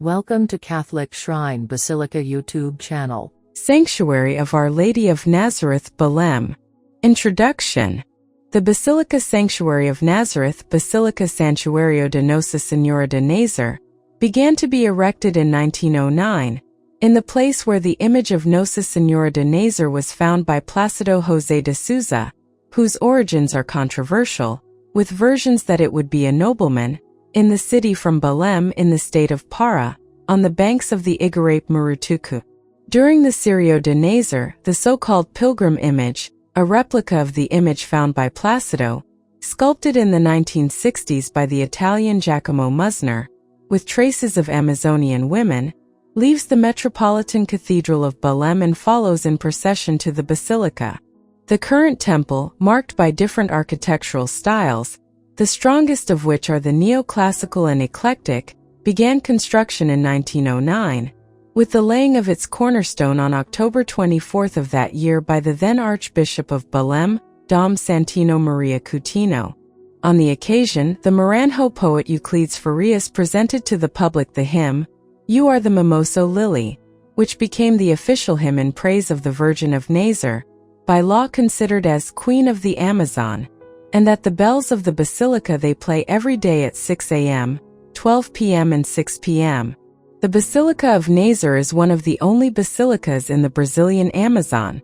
Welcome to Catholic Shrine Basilica YouTube channel. Sanctuary of Our Lady of Nazareth, Belém. Introduction. The Basilica Sanctuary of Nazareth, Basilica Sanctuario de Nossa Senhora de Nazaré, began to be erected in 1909, in the place where the image of Nossa Senhora de Nazaré was found by Plácido José de Souza, whose origins are controversial, with versions that it would be a nobleman, in the city from Belém in the state of Pará, on the banks of the Igarape Murutucu. During the Círio de Nazaré, the so-called pilgrim image, a replica of the image found by Plácido, sculpted in the 1960s by the Italian Giacomo Musner, with traces of Amazonian women, leaves the Metropolitan Cathedral of Belém and follows in procession to the Basilica. The current temple, marked by different architectural styles, the strongest of which are the neoclassical and eclectic, began construction in 1909, with the laying of its cornerstone on October 24 of that year by the then Archbishop of Belém, Dom Santino Maria Coutinho. On the occasion, the Maranhão poet Euclides Farias presented to the public the hymn, You Are the Mimoso Lily, which became the official hymn in praise of the Virgin of Nazaré, by law considered as Queen of the Amazon, and that the bells of the Basilica they play every day at 6 a.m., 12 p.m. and 6 p.m. The Basilica of Nazaré is one of the only basilicas in the Brazilian Amazon,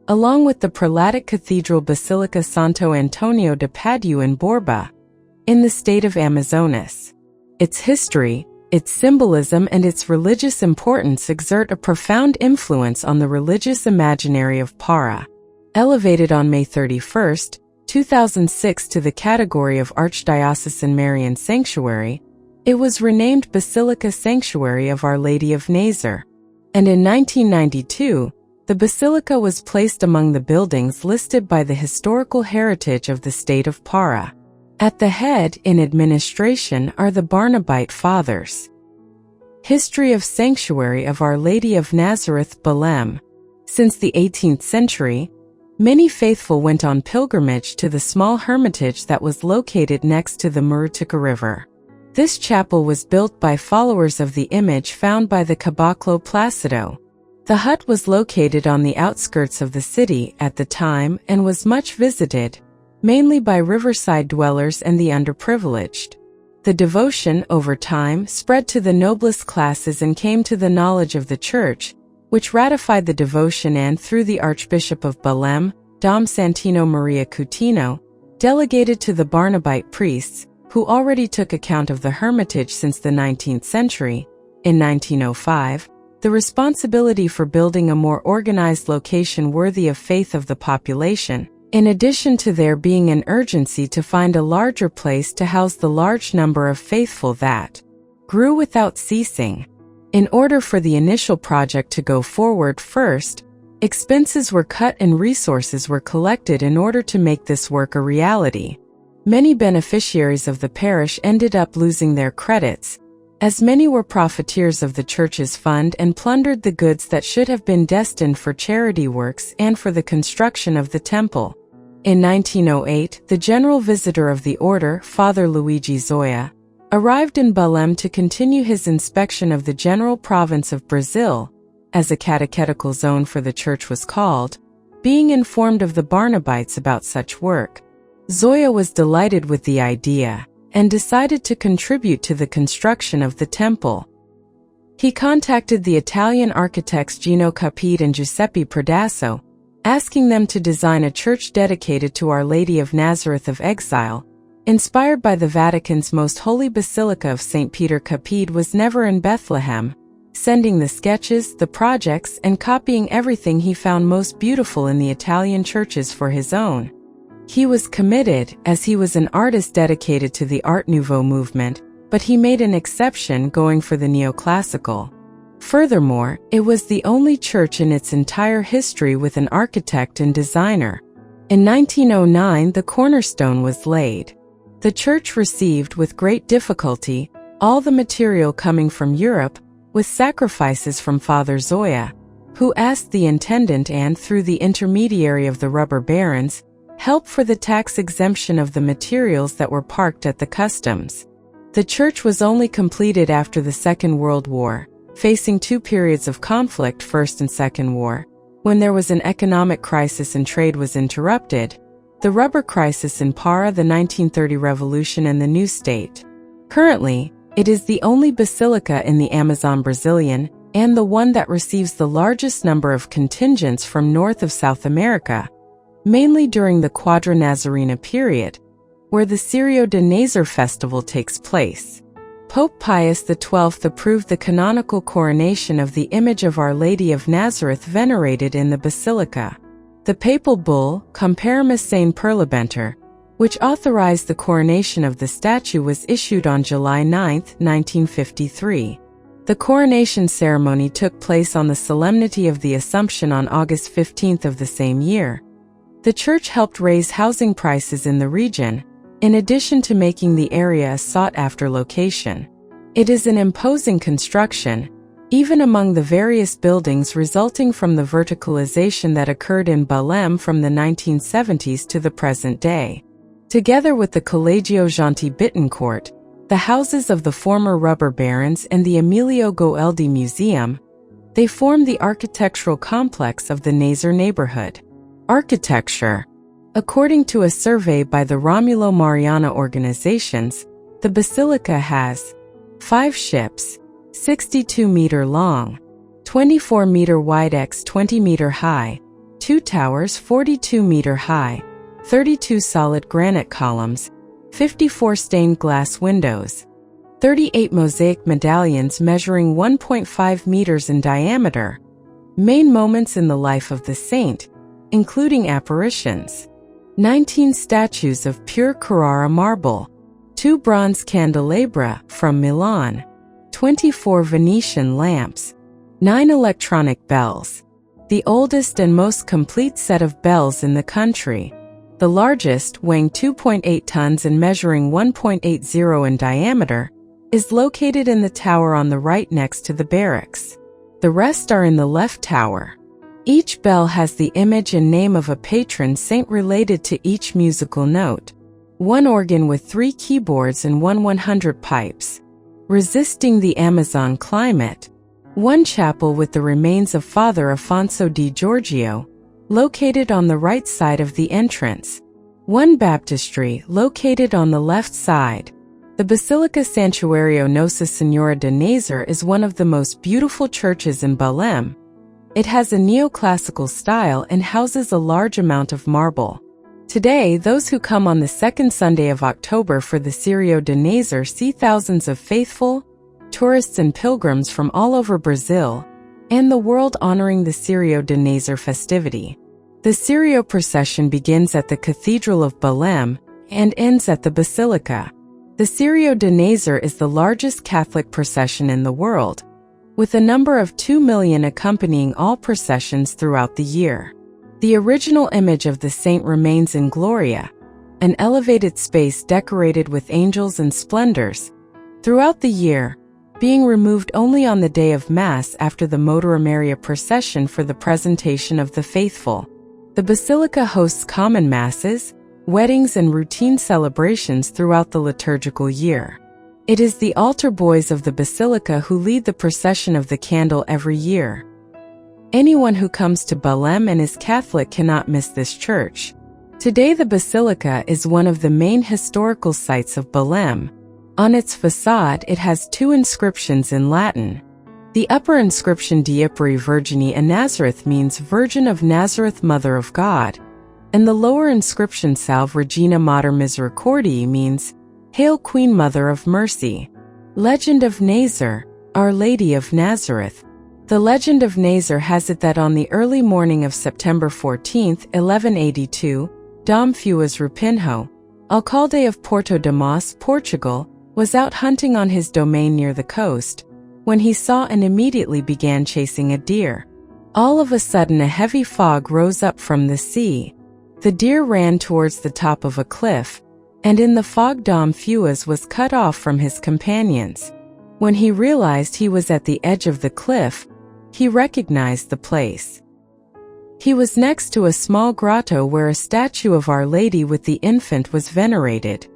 along with the prelatic cathedral Basilica Santo Antonio de Padua in Borba, in the state of Amazonas. Its history, its symbolism and its religious importance exert a profound influence on the religious imaginary of Pará. Elevated on May 31, 2006 to the category of Archdiocesan Marian Sanctuary, it was renamed Basilica Sanctuary of Our Lady of Nazareth. And in 1992, the basilica was placed among the buildings listed by the Historical Heritage of the state of Pará. At the head, in administration, are the Barnabite Fathers. History of Sanctuary of Our Lady of Nazareth, Belém. Since the 18th century, many faithful went on pilgrimage to the small hermitage that was located next to the Murutucu River. This chapel was built by followers of the image found by the Caboclo Plácido. The hut was located on the outskirts of the city at the time and was much visited, mainly by riverside dwellers and the underprivileged. The devotion, over time, spread to the noblest classes and came to the knowledge of the Church, which ratified the devotion and, through the Archbishop of Belém, Dom Santino Maria Coutinho, delegated to the Barnabite priests, who already took account of the hermitage since the 19th century, in 1905, the responsibility for building a more organized location worthy of faith of the population, in addition to there being an urgency to find a larger place to house the large number of faithful that grew without ceasing. In order for the initial project to go forward first, expenses were cut and resources were collected in order to make this work a reality. Many beneficiaries of the parish ended up losing their credits, as many were profiteers of the church's fund and plundered the goods that should have been destined for charity works and for the construction of the temple. In 1908, the general visitor of the order, Father Luigi Zoya, arrived in Belém to continue his inspection of the general province of Brazil, as a catechetical zone for the church was called, being informed of the Barnabites about such work. Zoya was delighted with the idea, and decided to contribute to the construction of the temple. He contacted the Italian architects Gino Capide and Giuseppe Predasso, asking them to design a church dedicated to Our Lady of Nazareth of Exile. Inspired by the Vatican's most holy Basilica of St. Peter, Capide was never in Bethlehem, sending the sketches, the projects, and copying everything he found most beautiful in the Italian churches for his own. He was committed, as he was an artist dedicated to the Art Nouveau movement, but he made an exception going for the neoclassical. Furthermore, it was the only church in its entire history with an architect and designer. In 1909, the cornerstone was laid. The church received, with great difficulty, all the material coming from Europe, with sacrifices from Father Zoya, who asked the intendant and, through the intermediary of the rubber barons, help for the tax exemption of the materials that were parked at the customs. The church was only completed after the Second World War, facing two periods of conflict, First and Second War, when there was an economic crisis and trade was interrupted, the rubber crisis in Para, the 1930 revolution, and the new state. Currently, it is the only basilica in the Amazon Brazilian and the one that receives the largest number of contingents from north of South America, mainly during the Quadra Nazarena period, where the Círio de Nazaré festival takes place. Pope Pius XII approved the canonical coronation of the image of Our Lady of Nazareth venerated in the basilica. The papal bull, Comparimus Sane Perlibenter, which authorized the coronation of the statue, was issued on July 9, 1953. The coronation ceremony took place on the Solemnity of the Assumption on August 15 of the same year. The church helped raise housing prices in the region, in addition to making the area a sought-after location. It is an imposing construction, even among the various buildings resulting from the verticalization that occurred in Belém from the 1970s to the present day. Together with the Colégio Janti Bittencourt, the houses of the former rubber barons, and the Emilio Goeldi Museum, they form the architectural complex of the Nazaré neighborhood. Architecture. According to a survey by the Romulo Mariana organizations, the basilica has 5 ships, 62-meter long, 24-meter wide x 20-meter high, 2 towers 42-meter high, 32 solid granite columns, 54 stained glass windows, 38 mosaic medallions measuring 1.5 meters in diameter, main moments in the life of the saint, including apparitions, 19 statues of pure Carrara marble, 2 bronze candelabra from Milan, 24 Venetian lamps, 9 electronic bells, the oldest and most complete set of bells in the country. The largest, weighing 2.8 tons and measuring 1.80 in diameter, is located in the tower on the right next to the barracks. The rest are in the left tower. Each bell has the image and name of a patron saint related to each musical note. 1 organ with 3 keyboards and 100 pipes, resisting the Amazon climate. 1 chapel with the remains of Father Afonso di Giorgio, located on the right side of the entrance. 1 baptistry located on the left side. The Basilica Sanctuary of Nossa Senhora de Nazaré is one of the most beautiful churches in Belém. It has a neoclassical style and houses a large amount of marble. Today, those who come on the second Sunday of October for the Círio de Nazaré see thousands of faithful, tourists and pilgrims from all over Brazil and the world honoring the Círio de Nazaré festivity. The Círio procession begins at the Cathedral of Belém and ends at the Basilica. The Círio de Nazaré is the largest Catholic procession in the world, with a number of 2 million accompanying all processions throughout the year. The original image of the saint remains in Gloria, an elevated space decorated with angels and splendors, throughout the year, being removed only on the day of Mass after the Motura Maria procession for the presentation of the faithful. The Basilica hosts common Masses, weddings and routine celebrations throughout the liturgical year. It is the altar boys of the Basilica who lead the procession of the candle every year. Anyone who comes to Belém and is Catholic cannot miss this church. Today the Basilica is one of the main historical sites of Belém. On its facade it has 2 inscriptions in Latin. The upper inscription Dieperi Virgini a Nazareth means Virgin of Nazareth, Mother of God, and the lower inscription Salve Regina Mater Misericordiae means Hail Queen Mother of Mercy. Legend of Nazaré, Our Lady of Nazareth. The legend of Nazaré has it that on the early morning of September 14, 1182, Dom Fuas Rupinho, alcalde of Porto de Mós, Portugal, was out hunting on his domain near the coast, when he saw and immediately began chasing a deer. All of a sudden a heavy fog rose up from the sea. The deer ran towards the top of a cliff, and in the fog Dom Fuas was cut off from his companions. When he realized he was at the edge of the cliff, he recognized the place. He was next to a small grotto where a statue of Our Lady with the infant was venerated.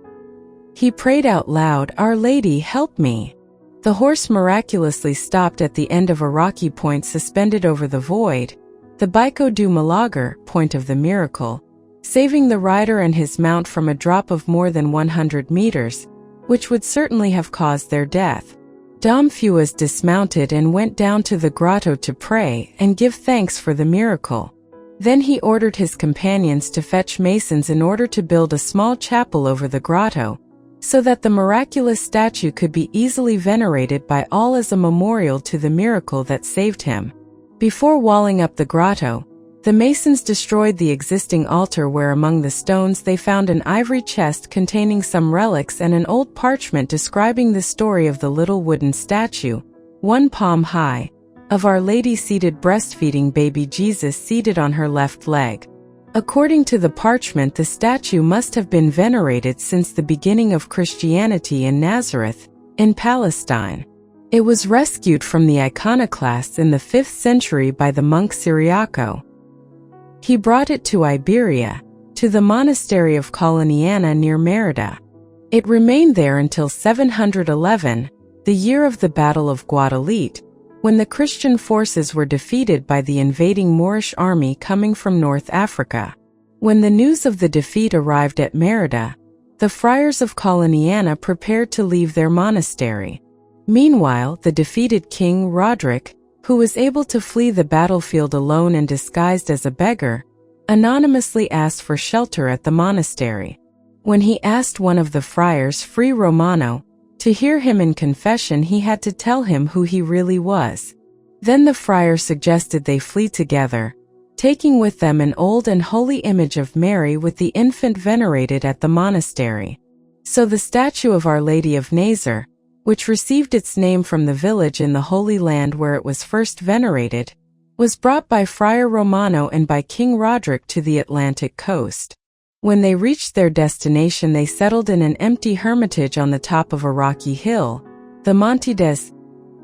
He prayed out loud, "Our Lady, help me." The horse miraculously stopped at the end of a rocky point suspended over the void, the Bico do Milagre, point of the miracle, saving the rider and his mount from a drop of more than 100 meters, which would certainly have caused their death. Dom Fuas dismounted and went down to the grotto to pray and give thanks for the miracle. Then he ordered his companions to fetch masons in order to build a small chapel over the grotto, so that the miraculous statue could be easily venerated by all as a memorial to the miracle that saved him. Before walling up the grotto, the masons destroyed the existing altar where among the stones they found an ivory chest containing some relics and an old parchment describing the story of the little wooden statue, 1 palm high, of Our Lady seated breastfeeding baby Jesus seated on her left leg. According to the parchment, the statue must have been venerated since the beginning of Christianity in Nazareth, in Palestine. It was rescued from the iconoclasts in the 5th century by the monk Ciriaco. He brought it to Iberia, to the monastery of Coloniana near Merida. It remained there until 711, the year of the Battle of Guadalete, when the Christian forces were defeated by the invading Moorish army coming from North Africa. When the news of the defeat arrived at Merida, the friars of Coloniana prepared to leave their monastery. Meanwhile, the defeated king Roderick, who was able to flee the battlefield alone and disguised as a beggar, anonymously asked for shelter at the monastery. When he asked one of the friars, Free Romano, to hear him in confession, he had to tell him who he really was. Then the friar suggested they flee together, taking with them an old and holy image of Mary with the infant venerated at the monastery. So the statue of Our Lady of Nazareth, which received its name from the village in the Holy Land where it was first venerated, was brought by Friar Romano and by King Roderick to the Atlantic coast. When they reached their destination, they settled in an empty hermitage on the top of a rocky hill, the Monte des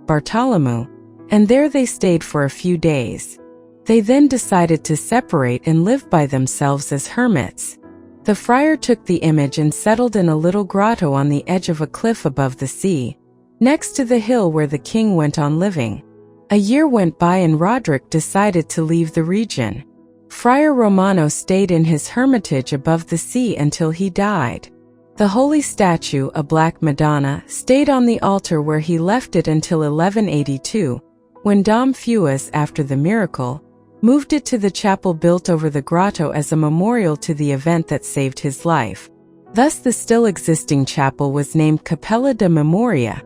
Bartolomeu, and there they stayed for a few days. They then decided to separate and live by themselves as hermits. The friar took the image and settled in a little grotto on the edge of a cliff above the sea, next to the hill where the king went on living. A year went by and Roderick decided to leave the region. Friar Romano stayed in his hermitage above the sea until he died. The holy statue, a black Madonna, stayed on the altar where he left it until 1182, when Dom Fuas, after the miracle, moved it to the chapel built over the grotto as a memorial to the event that saved his life. Thus the still existing chapel was named Capella de Memoria,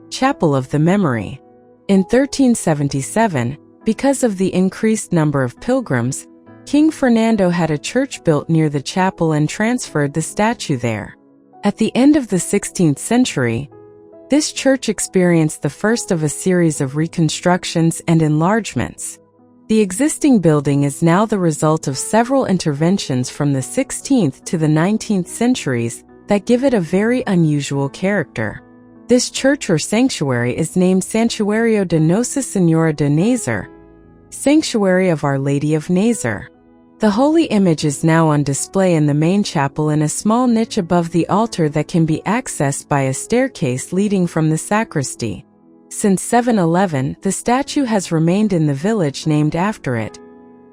Chapel of the Memory. In 1377, because of the increased number of pilgrims, King Fernando had a church built near the chapel and transferred the statue there. At the end of the 16th century, this church experienced the first of a series of reconstructions and enlargements. The existing building is now the result of several interventions from the 16th to the 19th centuries that give it a very unusual character. This church or sanctuary is named Santuario de Nossa Senhora de Nazaré, Sanctuary of Our Lady of Nazareth. The holy image is now on display in the main chapel in a small niche above the altar that can be accessed by a staircase leading from the sacristy. Since 711, the statue has remained in the village named after it,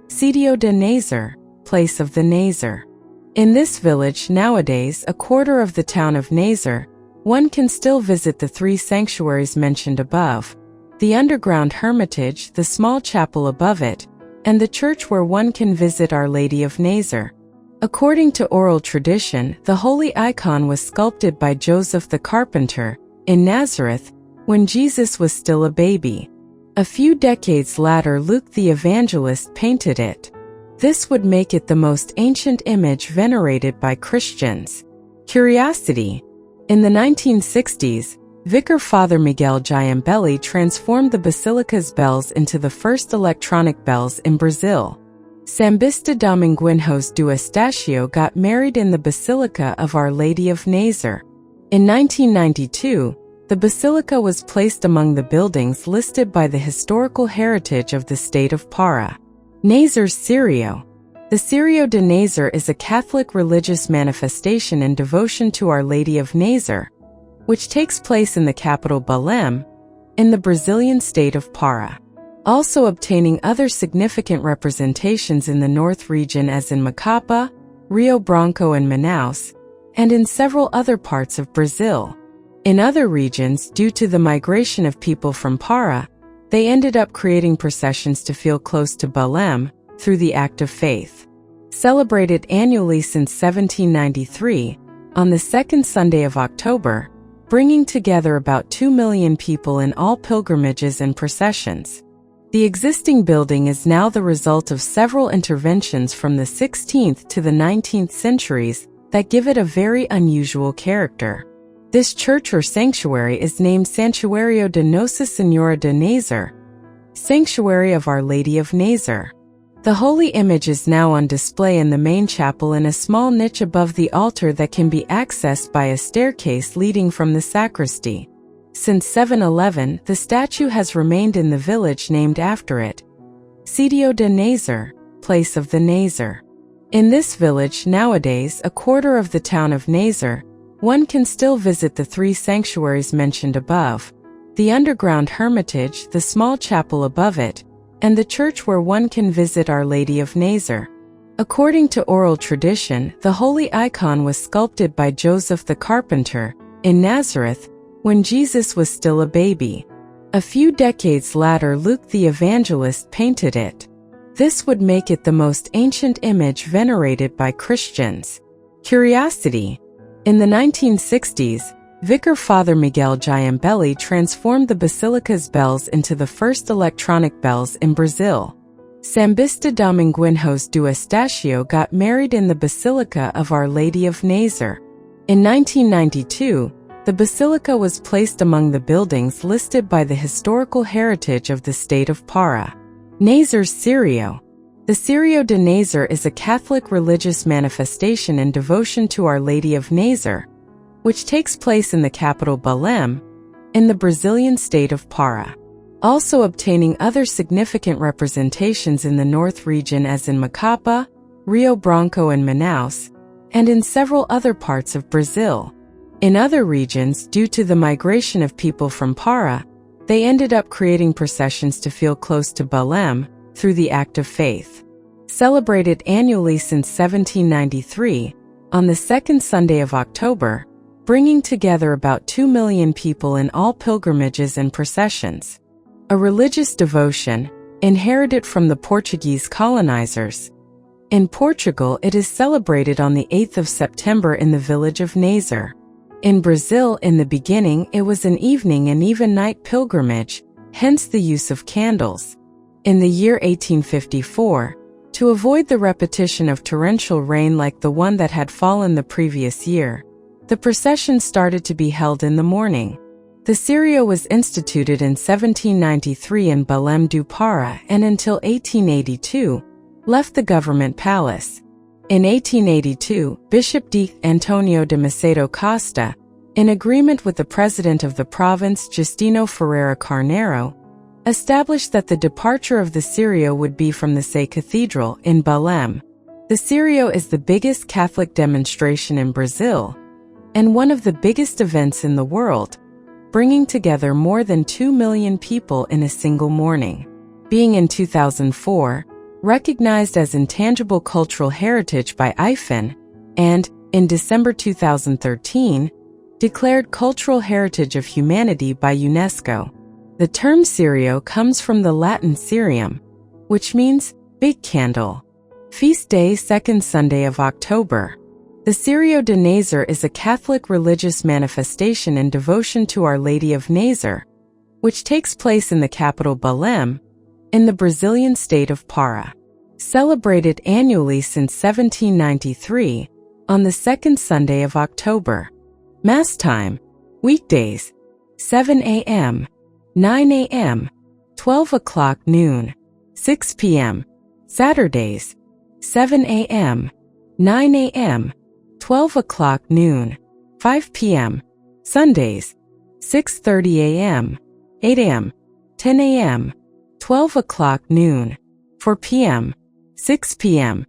Círio de Nazaré, place of the Nazar. In this village nowadays, a quarter of the town of Nazar, one can still visit the 3 sanctuaries mentioned above, the underground hermitage, the small chapel above it, and the church where one can visit Our Lady of Nazareth. According to oral tradition, the holy icon was sculpted by Joseph the carpenter, in Nazareth, when Jesus was still a baby. A few decades later, Luke the evangelist painted it. This would make it the most ancient image venerated by Christians. Curiosity: in the 1960s, Vicar Father Miguel Giambelli transformed the Basilica's bells into the first electronic bells in Brazil. Sambista Dominguinhos do Estácio got married in the Basilica of Our Lady of Nazareth. In 1992, the basilica was placed among the buildings listed by the Historical Heritage of the state of Para. Nazar's Círio. The Círio de Nazaré is a Catholic religious manifestation in devotion to Our Lady of Nazareth, which takes place in the capital Belém, in the Brazilian state of Pará. Also obtaining other significant representations in the north region as in Macapá, Rio Branco and Manaus, and in several other parts of Brazil. In other regions, due to the migration of people from Pará, they ended up creating processions to feel close to Belém through the act of faith. Celebrated annually since 1793, on the second Sunday of October, bringing together about 2 million people in all pilgrimages and processions. The existing building is now the result of several interventions from the 16th to the 19th centuries that give it a very unusual character. This church or sanctuary is named Santuario de Nossa Senhora de Nazaré, Sanctuary of Our Lady of Nazareth. The holy image is now on display in the main chapel in a small niche above the altar that can be accessed by a staircase leading from the sacristy. Since 711, the statue has remained in the village named after it, Círio de Nazaré, place of the Nazar. In this village nowadays, a quarter of the town of Nazar, one can still visit the three sanctuaries mentioned above, the underground hermitage, the small chapel above it, and the church where one can visit Our Lady of Nazareth. According to oral tradition, the holy icon was sculpted by Joseph the carpenter in Nazareth when Jesus was still a baby. A few decades later, Luke the evangelist painted it. This would make it the most ancient image venerated by Christians. Curiosity: in the 1960s, Vicar Father Miguel Giambelli transformed the Basilicas bells into the first electronic bells in Brazil. Sambista Dominguinhos do Estácio got married in the Basilica of Our Lady of Nazareth. In 1992, the basilica was placed among the buildings listed by the Historical Heritage of the state of Pará. Nazar's Círio. The Círio de Nazaré is a Catholic religious manifestation in devotion to Our Lady of Nazareth, which takes place in the capital Belém, in the Brazilian state of Pará. Also obtaining other significant representations in the north region as in Macapá, Rio Branco and Manaus, and in several other parts of Brazil. In other regions, due to the migration of people from Pará, they ended up creating processions to feel close to Belém through the act of faith. Celebrated annually since 1793, on the second Sunday of October, bringing together about 2 million people in all pilgrimages and processions. A religious devotion, inherited from the Portuguese colonizers. In Portugal, it is celebrated on the 8th of September in the village of Nazaré. In Brazil, in the beginning, it was an evening and even night pilgrimage, hence the use of candles. In the year 1854, to avoid the repetition of torrential rain like the one that had fallen the previous year, the procession started to be held in the morning. The Círio was instituted in 1793 in Belém do Pará and until 1882, left the government palace. In 1882, Bishop D. Antonio de Macedo Costa, in agreement with the president of the province Justino Ferreira Carneiro, established that the departure of the Círio would be from the Sé Cathedral in Belém. The Círio is the biggest Catholic demonstration in Brazil, and one of the biggest events in the world, bringing together more than 2 million people in a single morning. Being in 2004, recognized as intangible cultural heritage by IFAN, and, in December 2013, declared cultural heritage of humanity by UNESCO. The term Círio comes from the Latin cirium, which means big candle. Feast day, second Sunday of October. The Círio de Nazaré is a Catholic religious manifestation in devotion to Our Lady of Nazareth, which takes place in the capital Belém, in the Brazilian state of Pará. Celebrated annually since 1793, on the second Sunday of October. Mass time: weekdays, 7 a.m., 9 a.m., 12 o'clock noon, 6 p.m. Saturdays, 7 a.m., 9 a.m., 12 o'clock noon, 5 p.m. Sundays, 6:30 a.m., 8 a.m., 10 a.m., 12 o'clock noon, 4 p.m., 6 p.m.,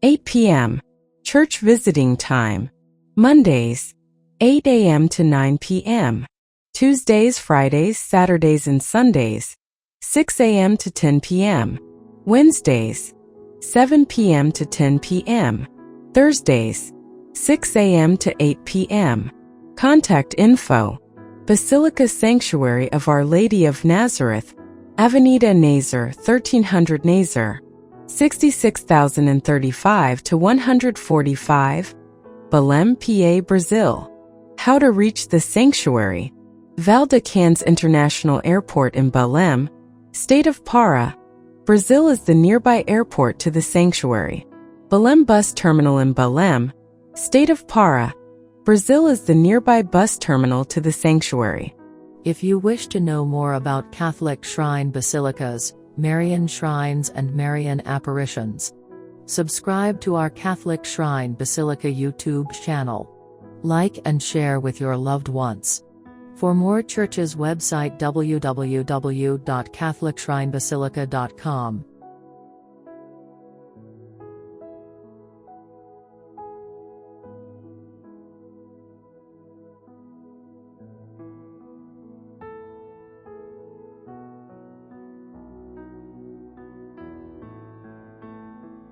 8 p.m. Church visiting time. Mondays, 8 a.m. to 9 p.m. Tuesdays, Fridays, Saturdays, and Sundays, 6 a.m. to 10 p.m. Wednesdays, 7 p.m. to 10 p.m. Thursdays, 6 a.m. to 8 p.m. Contact info: Basilica Sanctuary of Our Lady of Nazareth, Avenida Nazar, 1300 Nazar, 66,035 to 145, Belém, PA, Brazil. How to reach the sanctuary: Valdecans International Airport in Belém, State of Pará, Brazil is the nearby airport to the sanctuary. Belém Bus Terminal in Belém, State of Pará, Brazil is the nearby bus terminal to the sanctuary. If you wish to know more about Catholic shrine basilicas, Marian shrines and Marian apparitions, subscribe to our Catholic Shrine Basilica YouTube channel. Like and share with your loved ones. For more churches website www.catholicshrinebasilica.com.